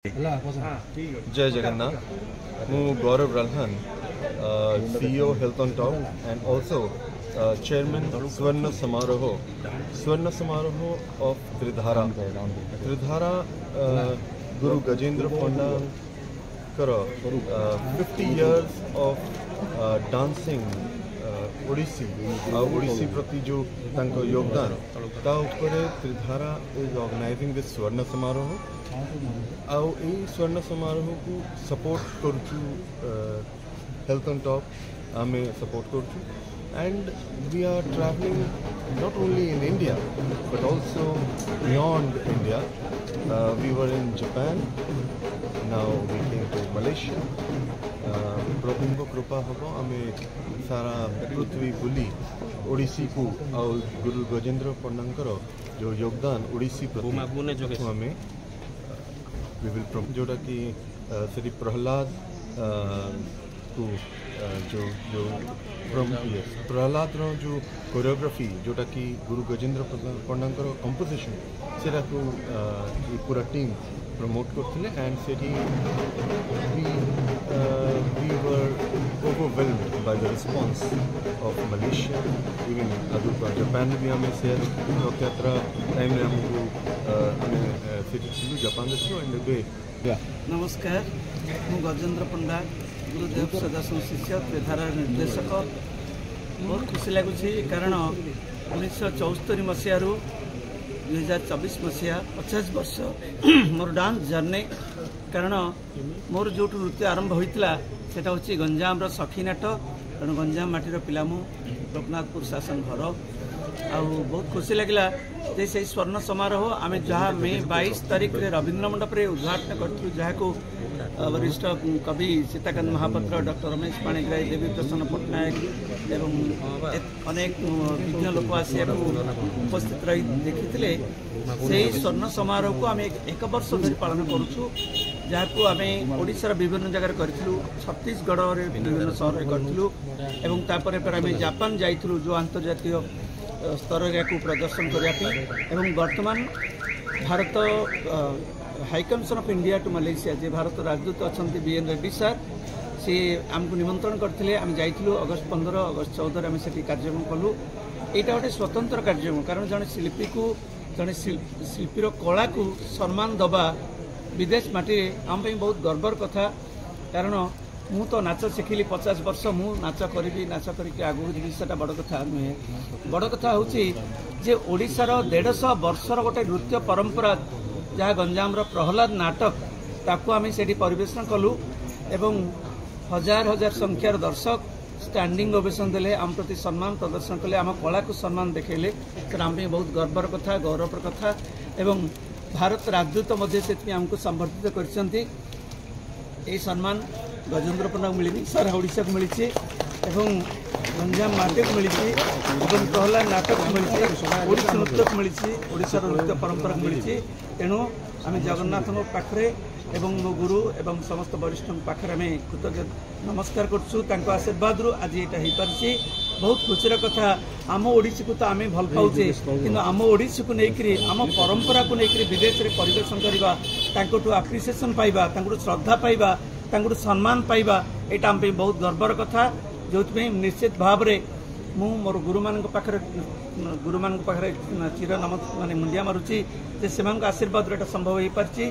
जय जगन्नाथ मु गौरव Ralhan CEO Health on Top and also Chairman स्वर्ण समारोह of त्रिधारा गुरु गजेंद्र पंडा कर 50 years of dancing ओडिसी प्रति जो तांको योगदान ता उपरे त्रिधारा इज ऑर्गेनाइजिंग दिस स्वर्ण समारोह आउ ए स्वर्ण समारोह को सपोर्ट करछु हेल्थ ऑन टॉप आमे support करछु and we are traveling not only in India but also beyond India. We were in Japan, now we came to Malaysia. प्रभु को कृपा हम आम सारा पृथ्वी बुली ओडिसी को आउ गुरु गजेंद्र पंडा जो योगदान ओडिसी आम जोटा कि श्री प्रहलाद को जो जो प्रहलाद जो कोरियोग्राफी जोटा कि गुरु गजेंद्र पंडा कंपोजिशन से पूरा टीम प्रमोट करते एंड से we were overwhelmed by the response of Malaysia, even Japan भी हमें से रथ यात्रा टाइम रे हमको हमें से जापान एंड नमस्कार मु गजेंद्र पंडा गुरुदेव सदाशिव शिष्य त्रिधारा निर्देशक बहुत खुशी लगुच कारण 1974 मसीह 2024 मसीहा 50 वर्ष मोर डांस जर्नी कारण मोर जो नृत्य आरंभ होता से हूँ गंजाम सखी नाट कारण गंजाम माटीर पिला मु लोकनाथपुर शासन घर आ बहुत खुशी लगे जे से स्वर्ण समारोह आम जहाँ मे 22 तारीख रे रवींद्र मंडप रे उद्घाटन करूँ जहाँ वरिष्ठ कवि सीताकांत महापात्र डॉक्टर रमेश पाणिग्राही देवी प्रसन्न पट्टनायक एवं अनेक विज्ञ लोक आसिया उपस्थित रही देखी से स्वर्ण समारोह को आम एक वर्ष धरी पालन करूँ जहाँ आम ओडिशार विभिन्न जगह करूँ छत्तीसगढ़ विभिन्न सहर करूँ आम जापान जाइलु जो अंतर्जातीय स्तर को प्रदर्शन करने वर्तमान Bharat high commission of India to Malaysia जे भारत राजदूत अच्छा BN रेड्डी सर सी आमको निमंत्रण करते आम जाइलु अगस्त 15 अगस्त 14 आम से कार्यक्रम कलु यहाँ गोटे स्वतंत्र कार्यक्रम कारण जड़े शिल्पी को जड़े शिल्पीर कला को सम्मान दबा विदेश माटी आम बहुत गर्वर कथा कारण मु तो नाच शिखिली 50 वर्ष मु नाच करी नाच करके आगू जी से बड़ कथा नुहे बड़ कथा हूँ जे ओडिशार 150 वर्षर गोटे नृत्य परंपरा जहाँ गंजाम प्रहलाद नाटक ताकू आम से परिवेशन कलु एवं हजार हजार संख्यार दर्शक स्टैंडिंग ओवेशन देले आम प्रति सम्मान प्रदर्शन कले आम कला को सम्मान देखले आम बहुत गर्वर कथा गौरवर कथा एवं भारत राजदूत से आमको संबर्धित कर सम्मान गजेंद्र पंडा को मिली सारा ओडिशा को मिली एवं गंजाम माटी को मिली प्रहलाद नाटक को मिली ओडिसी नृत्य को मिली ओडिशार नृत्य परंपरा को मिली तेणु आम जगन्नाथ पाखे एवं मो गुरु एवं समस्त वरिष्ठ पाखे आम कृतज्ञ नमस्कार कर आशीर्वाद रू आज यहाँ हो पार्टी बहुत खुशी कथा आम ओडिसी को तो आम भल पाचे कि आम ओडिसी को लेकर आम परंपरा को लेकर विदेश में परिवेशन करवा आप्रिसिएसन पाइबा श्रद्धा पाइबा सम्मान पाइबा यहाँ आम बहुत गर्वर कथा जो निश्चित भाव में मु मोर गुरु मान पाखे चिर नमस्कार माने मुंडिया मारुची से आशीर्वाद संभव हो पार्टी।